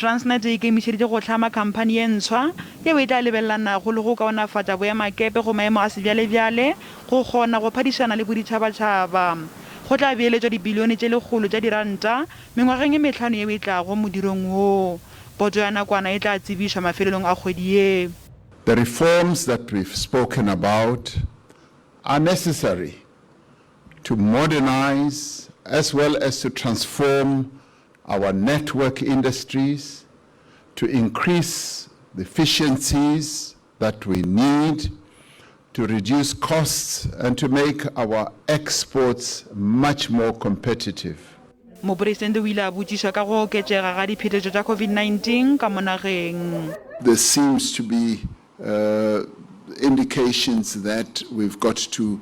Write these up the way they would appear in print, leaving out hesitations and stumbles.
Transnet e ikemišeditše go tlhama khamphane e ntshwa yeo e tla lebelelana go le go kaonafatša boemakepe go maemo a sebjalebjale go kgona go phadišana le boditšhabatšhaba. Go tla beeletswa dibilione tše lekgolo tša diranta mengwageng e mehlano yeo e tlago modirong woo. Poto ya nakwana e tla tsebišwa mafelelong a kgwedi ye. The reforms that we've spoken about are necessary to modernize as well as to transform our network industries, to increase the efficiencies that we need, to reduce costs and to make our exports much more competitive. Mopresidente o ile a botšiša ka go oketšega ga diphethetšo tša COVID-19 ka mo nageng. There seems to be indications that we've got to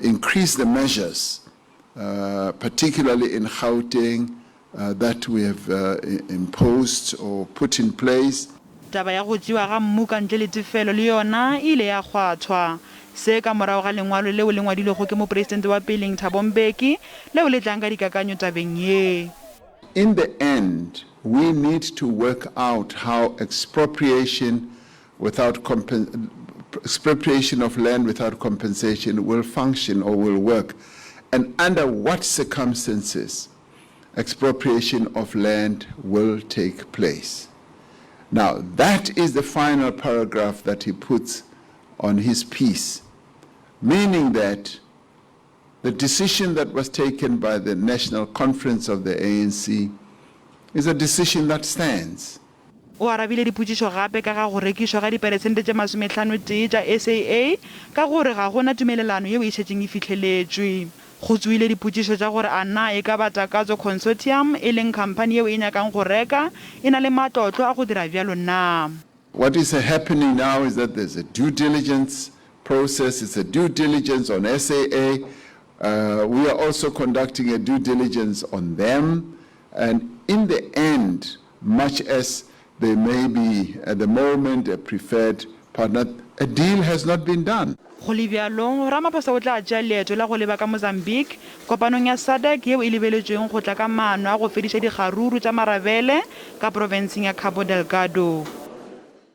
increase the measures, particularly in Gauteng, that we have imposed or put in place. Taba ya go tšewa ga mmu ka ntle le tefelo le yona e ile ya kgwathwa. Se ka morago ga lengwalo leo le ngwadilwego ke mopresidente wa peleng Thabo Mbeki leo le tlang ka dikakanyo tabeng ye. In the end, we need to work out how expropriation of land without compensation will function or will work, and under what circumstances expropriation of land will take place. Now, that is the final paragraph that he puts on his piece, meaning that the decision that was taken by the National Conference of the ANC is a decision that stands. O arabile dipotšišo gape ka ga go rekišwa ga diperesente tše 51 tša SAA ka gore ga gona tumelelano yeo e šetšeng e fitlheletšwe. Go tswile dipotšišo tša gore a na e ka ba Takatso Consortium e leng khamphane yeo e nyakang go reka e na le matlotlo a go dira bjalo na. What is happening now is that there's a due diligence process. It's a due diligence on SAA. We are also conducting a due diligence on them. And in the end, much as they may be at the moment a preferred partner, a deal has not been done. Go le bjalo Ramaphosa o tla tšea leeto la go leba ka Mozambique kopanong ya SADC yeo e lebeletšweng go tla ka maano a go fediša dikgaruru tša marabele ka profenseng ya Cabo Delgado.